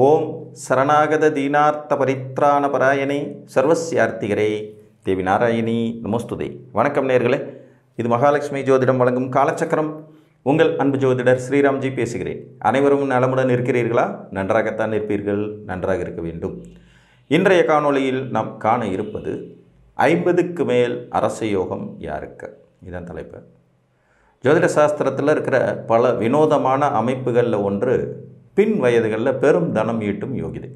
ஓம் சரணாகத தீனார்த்த பரித்ராண பராயணே சர்வஸ்யார்த்திகரே தேவி நாராயணி நமஸ்துதே. வணக்கம் நேர்களே, இது மகாலட்சுமி ஜோதிடம் வழங்கும் காலச்சக்கரம். உங்கள் அன்பு ஜோதிடர் ஸ்ரீராம்ஜி பேசுகிறேன். அனைவரும் நலமுடன் இருக்கிறீர்களா? நன்றாகத்தான் இருப்பீர்கள், நன்றாக இருக்க வேண்டும். இன்றைய காணொளியில் நாம் காண இருப்பது 50க்கு மேல் அரச யோகம் யாருக்கு? இதுதான் தலைப்பு. ஜோதிட சாஸ்திரத்தில் இருக்கிற பல வினோதமான அமைப்புகளில் ஒன்று பின் வயதுகளில் பெரும் தனம் ஈட்டும் யோகிதை.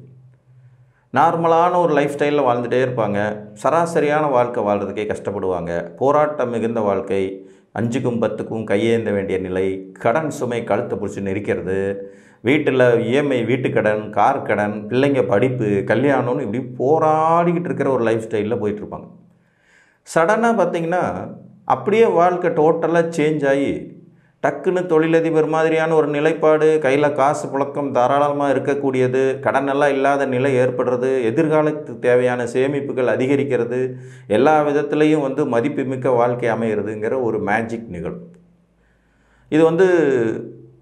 நார்மலான ஒரு லைஃப் ஸ்டைலில் வாழ்ந்துகிட்டே இருப்பாங்க. சராசரியான வாழ்க்கை வாழ்கிறதுக்கே கஷ்டப்படுவாங்க. போராட்டம் மிகுந்த வாழ்க்கை, 5க்கும் 10க்கும் கையேந்த வேண்டிய நிலை, கடன் சுமை கழுத்தை பிடிச்சி நெரிக்கிறது, வீட்டில் இஎம்ஐ, வீட்டுக்கடன், கார் கடன், பிள்ளைங்க படிப்பு, கல்யாணம்னு இப்படி போராடிக்கிட்டு இருக்கிற ஒரு லைஃப் ஸ்டைலில் போயிட்டுருப்பாங்க. சடனாக பார்த்திங்கன்னா அப்படியே வாழ்க்கை டோட்டலாக சேஞ்ச் ஆகி டக்குன்னு தொழிலதிபர் மாதிரியான ஒரு நிலைப்பாடு, கையில் காசு புழக்கம் தாராளமாக இருக்கக்கூடியது, கடனெல்லாம் இல்லாத நிலை ஏற்படுறது, எதிர்காலத்துக்கு தேவையான சேமிப்புகள் அதிகரிக்கிறது, எல்லா விதத்துலேயும் மதிப்புமிக்க வாழ்க்கை அமைகிறதுங்கிற ஒரு மேஜிக் நிகழும். இது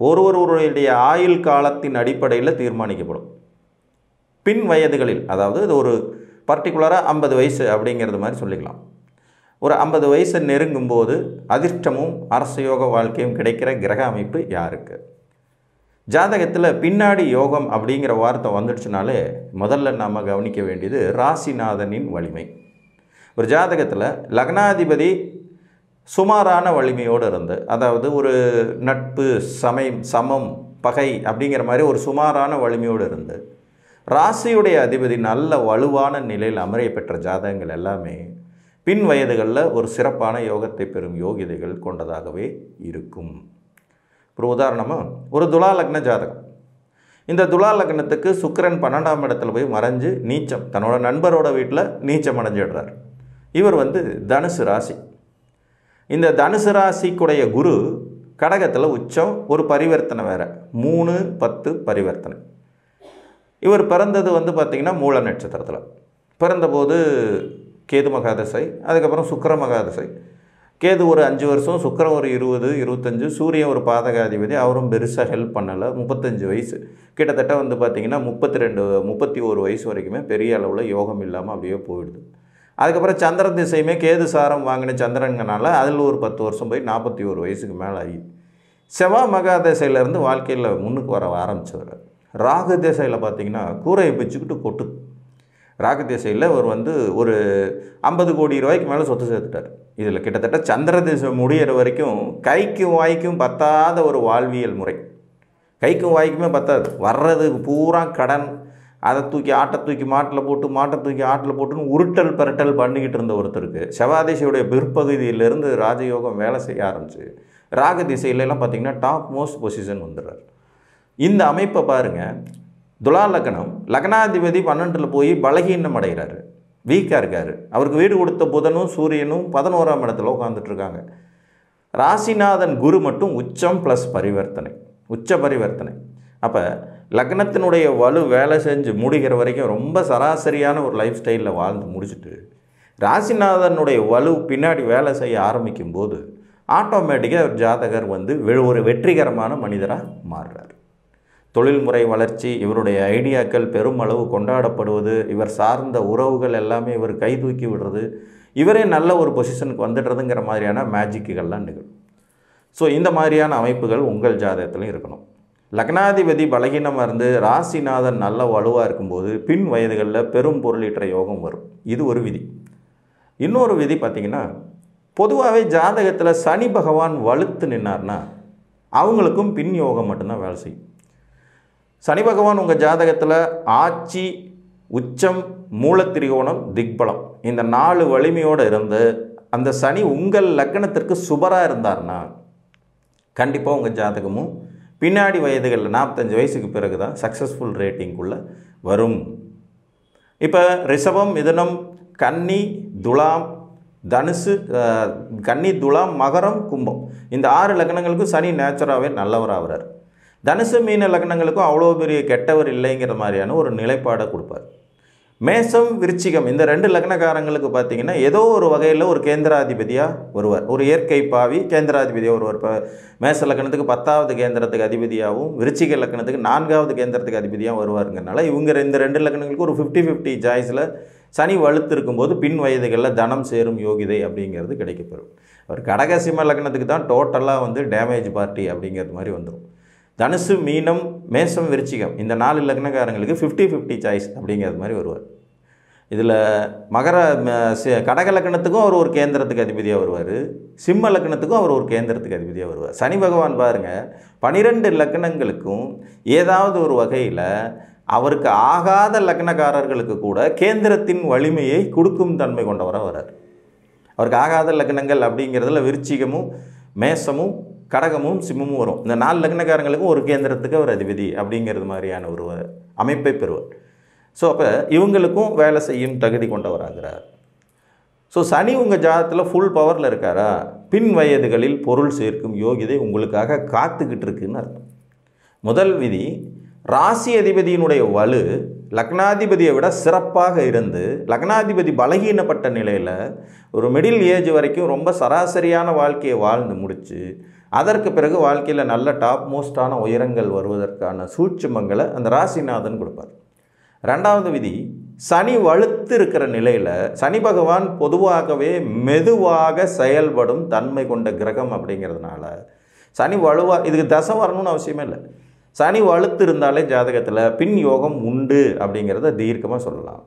ஒருவருடைய ஆயுள் காலத்தின் அடிப்படையில் தீர்மானிக்கப்படும். பின் வயதுகளில், அதாவது இது ஒரு பர்டிகுலராக 50 வயசு அப்படிங்கிறது மாதிரி சொல்லிக்கலாம். ஒரு 50 வயசை நெருங்கும்போது அதிர்ஷ்டமும் அரசயோக வாழ்க்கையும் கிடைக்கிற கிரக அமைப்பு யாருக்கு? ஜாதகத்தில் பின்னாடி யோகம் அப்படிங்கிற வார்த்தை வந்துடுச்சுனாலே முதல்ல நாம் கவனிக்க வேண்டியது ராசிநாதனின் வலிமை. ஒரு ஜாதகத்தில் லக்னாதிபதி சுமாரான வலிமையோடு இருந்து, அதாவது ஒரு நட்பு, சமம், பகை அப்படிங்கிற மாதிரி ஒரு சுமாரான வலிமையோடு இருந்து, ராசியுடைய அதிபதி நல்ல வலுவான நிலையில் அமைய பெற்ற ஜாதகங்கள் எல்லாமே பின் வயதுகளில் ஒரு சிறப்பான யோகத்தை பெறும் யோகிதைகள் கொண்டதாகவே இருக்கும். ஒரு உதாரணமாக, ஒரு துலா லக்ன ஜாதகம். இந்த துலா லக்னத்துக்கு சுக்கிரன் 12ஆம் இடத்துல போய் மறைஞ்சு நீச்சம், தன்னோட நண்பரோட வீட்டில் நீச்சம் அடைஞ்சிடுறார். இவர் தனுசு ராசி. இந்த தனுசு ராசிக்குடைய குரு கடகத்தில் உச்சம், ஒரு பரிவர்த்தனை வேறு, 3-10 பரிவர்த்தனை. இவர் பிறந்தது பார்த்திங்கன்னா மூல நட்சத்திரத்தில் பிறந்தபோது கேது மகாதசை, அதுக்கப்புறம் சுக்கிர மகாதசை. கேது ஒரு 5 வருஷம், சுக்கிரன் ஒரு 20-25, சூரியன் ஒரு பாதகாதிபதி, அவரும் பெருசாக ஹெல்ப் பண்ணலை. 35 வயசு, கிட்டத்தட்ட பார்த்திங்கன்னா 32-31 வயசு வரைக்குமே பெரிய அளவில் யோகம் இல்லாமல் அப்படியே போயிடுது. அதுக்கப்புறம் சந்திர திசையுமே கேது சாரம் வாங்கின சந்திரங்கனால அதில் ஒரு 10 வருஷம் போய் 41 வயசுக்கு மேலே ஆகி செவ்வாய் மகாதசையிலேருந்து வாழ்க்கையில் முன்னுக்கு வர ஆரம்பிச்சவர். ராகு திசையில் பார்த்திங்கன்னா கூரையை பிச்சுக்கிட்டு கொட்டுது. ராகு திசையில் அவர் ஒரு 50 கோடி ரூபாய்க்கு மேலே சொத்து சேர்த்துட்டார். இதில் கிட்டத்தட்ட சந்திர திசை முடிகிற வரைக்கும் கைக்கும் வாய்க்கும் பத்தாத ஒரு வாழ்வியல் முறை. கைக்கும் வாய்க்குமே பத்தாது, வர்றது பூரா கடன், அதை தூக்கி ஆட்டை தூக்கி மாட்டில் போட்டு, மாட்டை தூக்கி ஆட்டில் போட்டுன்னு உருட்டல் பரட்டல் பண்ணிக்கிட்டு இருந்த ஒருத்தருக்கு செவ்வாதிசையுடைய பிற்பகுதியிலேருந்து ராஜயோகம் வேலை செய்ய ஆரம்பிச்சு ராகு திசையிலலாம் பார்த்திங்கன்னா டாப் மோஸ்ட் பொசிஷன் வந்துடுறார். இந்த அமைப்பை பாருங்கள். துலா லக்னம், லக்னாதிபதி 12ல் போய் பலகீனம் அடைகிறாரு, வீக்காக இருக்கார். அவருக்கு வீடு கொடுத்த புதனும் சூரியனும் 11ஆம் இடத்துல உட்காந்துட்ருக்காங்க. ராசிநாதன் குரு மட்டும் உச்சம் ப்ளஸ் பரிவர்த்தனை, உச்ச பரிவர்த்தனை. அப்போ லக்னத்தினுடைய வலு வேலை செஞ்சு முடிகிற வரைக்கும் ரொம்ப சராசரியான ஒரு லைஃப் ஸ்டைலில் வாழ்ந்து முடிச்சுட்டு ராசிநாதனுடைய வலு பின்னாடி வேலை செய்ய ஆரம்பிக்கும் போது ஆட்டோமேட்டிக்காக ஜாதகர் ஒரு வெற்றிகரமான மனிதராக மாறுறார். தொழில்முறை வளர்ச்சி, இவருடைய ஐடியாக்கள் பெருமளவு கொண்டாடப்படுவது, இவர் சார்ந்த உறவுகள் எல்லாமே இவர் கை தூக்கி விடுறது, இவரே நல்ல ஒரு பொசிஷனுக்கு வந்துடுறதுங்கிற மாதிரியான மேஜிக்குகள்லாம் நிகழும். ஸோ இந்த மாதிரியான அமைப்புகள் உங்கள் ஜாதகத்திலும் இருக்கணும். லக்னாதிபதி பலகீனமாக இருந்து ராசிநாதன் நல்ல வலுவாக இருக்கும்போது பின் வயதுகளில் பெரும் பொருளீற்ற யோகம் வரும். இது ஒரு விதி. இன்னொரு விதி பார்த்திங்கன்னா, பொதுவாகவே ஜாதகத்தில் சனி பகவான் வலுத்து நின்னார்னா அவங்களுக்கும் பின் யோகம் மட்டும்தான் வேலை செய்யும். சனி பகவான் உங்கள் ஜாதகத்தில் ஆட்சி, உச்சம், மூலத்திரிகோணம், திக்பலம், இந்த 4 வலிமையோடு இருந்து அந்த சனி உங்கள் லக்னத்திற்கு சுபராக இருந்தார்னா கண்டிப்பாக உங்கள் ஜாதகமும் பின்னாடி வயதுகளில் 45 வயசுக்கு பிறகு தான் சக்ஸஸ்ஃபுல் ரேட்டிங்குள்ளே வரும். இப்போ ரிஷபம், மிதுனம், கன்னி, துலாம், தனுசு, கன்னி, துலாம், மகரம், கும்பம், இந்த 6 லக்னங்களுக்கும் சனி நேச்சுராகவே நல்லவராகிறார். தனுசு மீன லக்னங்களுக்கும் அவ்வளோ பெரிய கெட்டவர் இல்லைங்கிற மாதிரியான ஒரு நிலைப்பாடை கொடுப்பார். மேசம் விருச்சிகம் இந்த 2 லக்னக்காரங்களுக்கு பார்த்தீங்கன்னா ஏதோ ஒரு வகையில் ஒரு கேந்திராதிபதியாக வருவார். ஒரு இயற்கை பாவி கேந்திராதிபதியாக வருவார். இப்போ மேச லக்னத்துக்கு 10வது கேந்திரத்துக்கு அதிபதியாகவும் விருச்சிக லக்னத்துக்கு 4வது கேந்திரத்துக்கு அதிபதியாகவும் வருவாருங்கிறனால இவங்க இந்த 2 லக்னங்களுக்கு ஒரு 50-50 சாய்ஸில் சனி வலுத்து இருக்கும்போது பின் வயதுகளில் தனம் சேரும் யோகிதை அப்படிங்கிறது கிடைக்கப்பெறும். அவர் கடகசிம்ம லக்னத்துக்கு தான் டோட்டலாக வந்து டேமேஜ் பார்ட்டி அப்படிங்கிறது மாதிரி வந்துடும். தனுசு மீனம் மேசம் விருச்சிகம் இந்த 4 லக்னக்காரங்களுக்கு 50-50 சாய்ஸ் அப்படிங்கிறது மாதிரி வருவார். இதில் கடக லக்னத்துக்கும் அவர் ஒரு கேந்திரத்துக்கு அதிபதியாக வருவார். சிம்ம லக்னத்துக்கும் அவர் ஒரு கேந்திரத்துக்கு அதிபதியாக வருவார். சனி பகவான் பாருங்கள் 12 லக்னங்களுக்கும் ஏதாவது ஒரு வகையில் அவருக்கு ஆகாத லக்னக்காரர்களுக்கு கூட கேந்திரத்தின் வலிமையை கொடுக்கும் தன்மை கொண்டவராக வரார். அவருக்கு ஆகாத லக்னங்கள் அப்படிங்கிறதுல விருச்சிகமும் மேசமும் கடகமும் சிம்மமும் வரும். இந்த 4 லக்னக்காரங்களுக்கும் ஒரு கேந்திரத்துக்கு ஒரு அதிபதி அப்படிங்கிறது மாதிரியான ஒரு அமைப்பை பெறுவார். ஸோ அப்போ இவங்களுக்கும் வேலை செய்யும் தகுதி கொண்டவராகிறார். ஸோ சனி உங்கள் ஜாதகத்தில் ஃபுல் பவரில் இருக்காரா, பின் வயதுகளில் பொருள் சேர்க்கும் யோகிதை உங்களுக்காக காத்துக்கிட்டு இருக்குன்னு அர்த்தம். முதல் விதி, ராசி அதிபதியினுடைய வலு லக்னாதிபதியை விட சிறப்பாக இருந்து லக்னாதிபதி பலகீனப்பட்ட நிலையில் ஒரு மிடில் ஏஜ் வரைக்கும் ரொம்ப சராசரியான வாழ்க்கையை வாழ்ந்து முடித்து அதற்கு பிறகு வாழ்க்கையில் நல்ல டாப் மோஸ்டான உயரங்கள் வருவதற்கான சூட்சுமங்களை அந்த ராசிநாதன் கொடுப்பார். 2வது விதி, சனி வலுத்து இருக்கிற நிலையில் சனி பகவான் பொதுவாகவே மெதுவாக செயல்படும் தன்மை கொண்ட கிரகம் அப்படிங்கிறதுனால சனி வலுவாக இதுக்கு தசை வரணும்னு அவசியமே இல்லை. சனி வலுத்து இருந்தாலே ஜாதகத்தில் பின் யோகம் உண்டு அப்படிங்கிறத தீர்க்கமாக சொல்லலாம்.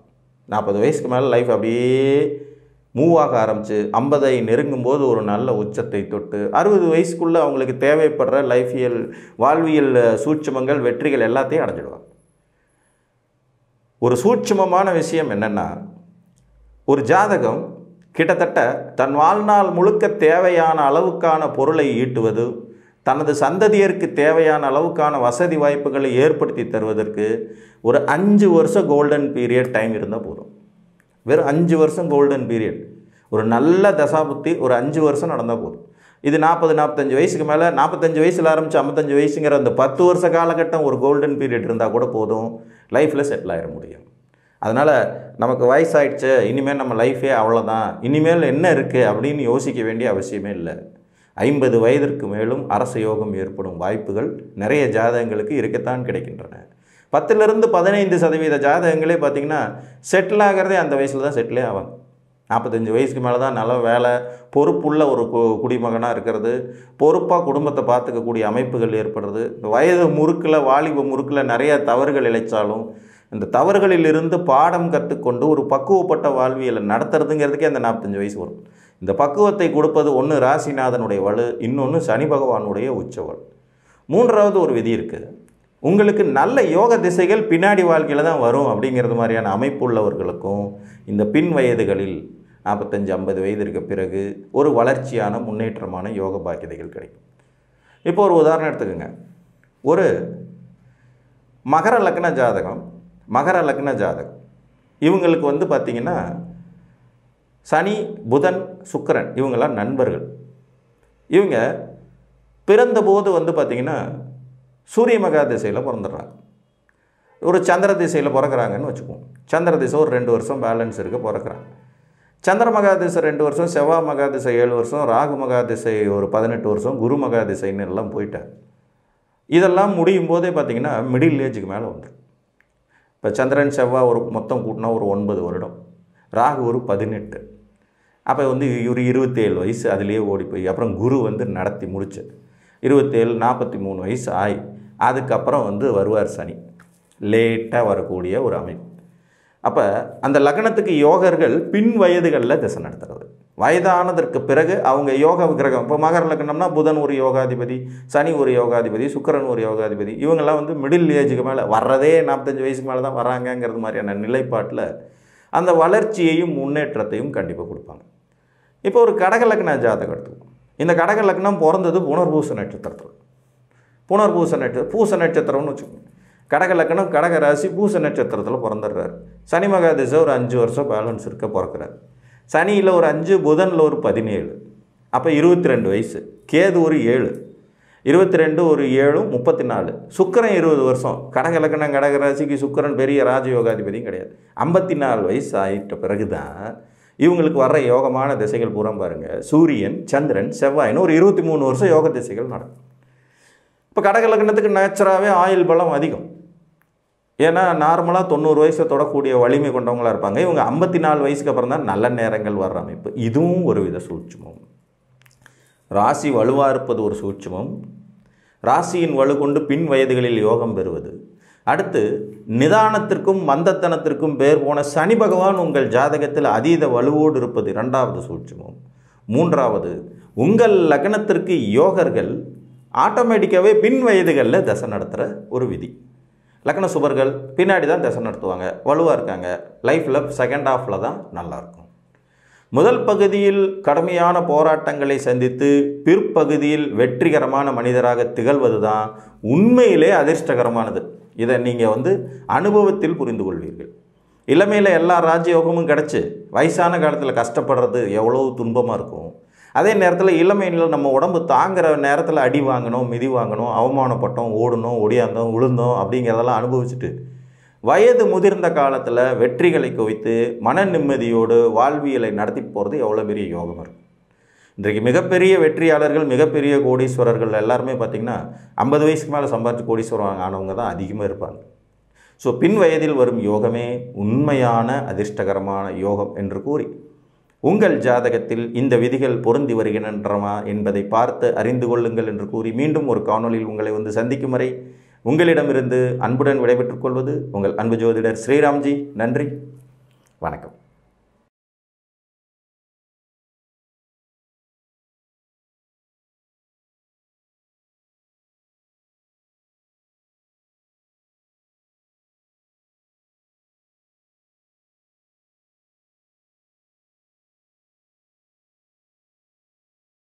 40 வயசுக்கு மேலே லைஃப் அப்படியே மூவ் ஆக ஆரம்பித்து 50 நெருங்கும்போது ஒரு நல்ல உச்சத்தை தொட்டு 60 வயசுக்குள்ளே அவங்களுக்கு தேவைப்படுற வாழ்வியல் சூட்சுமங்கள் வெற்றிகள் எல்லாத்தையும் அடைஞ்சிடுவாங்க. ஒரு சூட்சுமமான விஷயம் என்னென்னா, ஒரு ஜாதகம் கிட்டத்தட்ட தன் வாழ்நாள் முழுக்க தேவையான அளவுக்கான பொருளை ஈட்டுவது, தனது சந்ததியருக்கு தேவையான அளவுக்கான வசதி வாய்ப்புகளை ஏற்படுத்தி தருவதற்கு ஒரு 5 வருஷம் கோல்டன் பீரியட் டைம் இருந்தால் போதும். வெறும் 5 வருஷம் கோல்டன் பீரியட், ஒரு நல்ல தசாபுத்தி ஒரு 5 வருஷம் நடந்தால் போதும். இது 40-45 வயசுக்கு மேலே 45 வயசில் ஆரம்பித்து 55 வயசுங்கிற அந்த 10 வருஷ காலகட்டம் ஒரு கோல்டன் பீரியட் இருந்தால் கூட போதும், லைஃப்பில் செட்டில் ஆகிட முடியும். அதனால் நமக்கு வயசாகிடுச்சு, இனிமேல் நம்ம லைஃபே அவ்வளோதான், இனிமேல் என்ன இருக்குது அப்படின்னு யோசிக்க வேண்டிய அவசியமே இல்லை. 50 வயதிற்கு மேலும் அரச யோகம் ஏற்படும் வாய்ப்புகள் நிறைய ஜாதகங்களுக்கு இருக்கத்தான் கிடைக்கின்றன. 10லிருந்து 15% ஜாதகங்களே பார்த்திங்கன்னா செட்டில் ஆகிறதே அந்த வயசில் தான் செட்டிலே ஆவாங்க. 45 வயசுக்கு மேலே தான் நல்ல வேலை, பொறுப்புள்ள ஒரு குடிமகனாக இருக்கிறது, பொறுப்பாக குடும்பத்தை பார்த்துக்கக்கூடிய அமைப்புகள் ஏற்படுறது. வயது முறுக்கில் வாலிப முறுக்கில் நிறைய தவறுகள் இழைச்சாலும் இந்த தவறுகளிலிருந்து பாடம் கற்றுக்கொண்டு ஒரு பக்குவப்பட்ட வாழ்வியலை நடத்துறதுங்கிறதுக்கே அந்த 45 வயசு வரும். இந்த பக்குவத்தை கொடுப்பது ஒன்று ராசிநாதனுடைய வலு, இன்னொன்று சனி பகவானுடைய உச்சவல். 3வது ஒரு விதி இருக்குது, உங்களுக்கு நல்ல யோக திசைகள் பின்னாடி வாழ்க்கையில் தான் வரும் அப்படிங்கிறது மாதிரியான அமைப்பு உள்ளவர்களுக்கும் இந்த பின் வயதுகளில் 45-50 வயதிற்கு பிறகு ஒரு வளர்ச்சியான முன்னேற்றமான யோக பாக்கியதைகள் கிடைக்கும். இப்போ ஒரு உதாரணம் எடுத்துக்கோங்க. ஒரு மகர லக்ன ஜாதகம் இவங்களுக்கு பார்த்திங்கன்னா சனி புதன் சுக்கிரன் இவங்கெல்லாம் நண்பர்கள். இவங்க பிறந்தபோது பார்த்திங்கன்னா சூரிய மகா திசையில் பிறந்துடுறாங்க. ஒரு சந்திர திசையில் பிறக்கிறாங்கன்னு வச்சுக்குவோம். சந்திர திசை ஒரு 2 வருஷம் பேலன்ஸ் இருக்க பிறக்கிறாங்க. சந்திர மகா திசை 2 வருஷம், செவ்வாய் மகா திசை 7 வருஷம், ராகு மகா திசை ஒரு 18 வருஷம், குரு மகா திசைன்னு எல்லாம் போயிட்டார். இதெல்லாம் முடியும் போதே பார்த்திங்கன்னா மிடில் ஏஜுக்கு மேலே வந்துடும். இப்போ சந்திரன் செவ்வாய் ஒரு மொத்தம் கூட்டினா ஒரு 9 வருடம், ராகு ஒரு 18, அப்போ ஒரு 27 வயசு அதிலேயே ஓடி போய் அப்புறம் குரு நடத்தி முடிச்சு 27 43 வயசு ஆகி அதுக்கப்புறம் வருவார் சனி. லேட்டாக வரக்கூடிய ஒரு அமைப்பு. அப்போ அந்த லக்னத்துக்கு யோகர்கள் பின் வயதுகளில் திசை நடத்துறது. வயதானதற்கு பிறகு அவங்க யோக கிரகம், இப்போ மகர லக்னம்னா புதன் ஒரு யோகாதிபதி, சனி ஒரு யோகாதிபதி, சுக்கிரன் ஒரு யோகாதிபதி, இவங்கெல்லாம் மிடில் ஏஜுக்கு மேலே வர்றதே 45 வயசுக்கு மேலே தான் வராங்கங்கிறது மாதிரியான நிலைப்பாட்டில் அந்த வளர்ச்சியையும் முன்னேற்றத்தையும் கண்டிப்பாக கொடுப்பாங்க. இப்போ ஒரு கடக லக்ன ஜாதகம் எடுத்துக்கோம். இந்த கடக லக்னம் பிறந்தது புனர்பூச நட்சத்திரத்தில். பூச நட்சத்திரம்னு வச்சுக்கோங்க. கடக லக்னம் கடக ராசி பூச நட்சத்திரத்தில் பிறந்துடுறாரு. சனி மகா திசை ஒரு 5 வருஷம் பேலன்ஸ் இருக்க பிறக்கிறார். சனியில் ஒரு 5, புதனில் ஒரு 17, அப்போ 22 வயசு. கேது ஒரு 7. 22 ஒரு 7 34. சுக்கிரன் 20 வருஷம். கடகலக்கணம் கடகராசிக்கு சுக்கிரன் பெரிய ராஜயோகாதிபதியும் கிடையாது. 54 வயசு ஆகிட்ட பிறகு தான் இவங்களுக்கு வர்ற யோகமான திசைகள் பூரா பாருங்கள். சூரியன், சந்திரன், செவ்வாயின்னு ஒரு 23 வருஷம் யோக திசைகள் நடக்கும். இப்போ கடகலக்கணத்துக்கு நேச்சராகவே ஆயுள் பலம் அதிகம். ஏன்னா நார்மலாக 90 வயசை தொடக்கூடிய வலிமை கொண்டவங்களாக இருப்பாங்க. இவங்க 54 வயசுக்கு அப்புறம் தான் நல்ல நேரங்கள் வர்ற அமைப்பு. இதுவும் ஒரு வித சூட்சுமம். ராசி வலுவாக இருப்பது ஒரு சூட்சுமம். ராசியின் வலு கொண்டு பின் வயதுகளில் யோகம் பெறுவது. அடுத்து நிதானத்திற்கும் மந்தத்தனத்திற்கும் பேர் போன சனி பகவான் உங்கள் ஜாதகத்தில் அதீத வலுவோடு இருப்பது 2வது சூட்சுமம். 3வது, உங்கள் லக்னத்திற்கு யோகர்கள் ஆட்டோமேட்டிக்காகவே பின் வயதுகளில் தசை நடத்துகிற ஒரு விதி. லக்ன சுபர்கள் பின்னாடி தான் தசை நடத்துவாங்க. வலுவாக இருக்காங்க. லைஃப்பில் செகண்ட் ஹாஃபில் தான் நல்லாயிருக்கும். முதல் பகுதியில் கடுமையான போராட்டங்களை சந்தித்து பிற்பகுதியில் வெற்றிகரமான மனிதராக திகழ்வது தான் உண்மையிலே அதிர்ஷ்டகரமானது. இதை நீங்கள் அனுபவத்தில் புரிந்து கொள்வீர்கள். இளமையில் எல்லா ராஜயோகமும் கிடச்சி வயசான காலத்தில் கஷ்டப்படுறது எவ்வளோ துன்பமாக இருக்கும். அதே நேரத்தில் இளமையில் நம்ம உடம்பு தாங்குகிற நேரத்தில் அடி வாங்கணும், மிதி வாங்கணும், அவமானப்பட்டோம், ஓடணும், ஒடியாந்தோம், விழுந்தோம் அப்படிங்கிறதெல்லாம் அனுபவிச்சுட்டு வயது முதிர்ந்த காலத்தில் வெற்றிகளை குவித்து மன நிம்மதியோடு வாழ்வியலை நடத்தி போகிறது எவ்வளோ பெரிய யோகம் இருக்கும். இன்றைக்கு மிகப்பெரிய வெற்றியாளர்கள், மிகப்பெரிய கோடீஸ்வரர்கள் எல்லாருமே பார்த்திங்கன்னா 50 வயசுக்கு மேலே சம்பாதிச்சு கோடீஸ்வரர் ஆனவங்க தான் அதிகமாக இருப்பாங்க. ஸோ பின் வயதில் வரும் யோகமே உண்மையான அதிர்ஷ்டகரமான யோகம் என்று கூறி உங்கள் ஜாதகத்தில் இந்த விதிகள் பொருந்தி வருகின்றனவா என்பதை பார்த்து அறிந்து கொள்ளுங்கள் என்று கூறி மீண்டும் ஒரு காணொலியில் உங்களை சந்திக்கும் வரை உங்களிடமிருந்து அன்புடன் விடைபெற்றுக் கொள்வது உங்கள் அன்பு ஜோதிடர் ஸ்ரீராம்ஜி. நன்றி, வணக்கம்.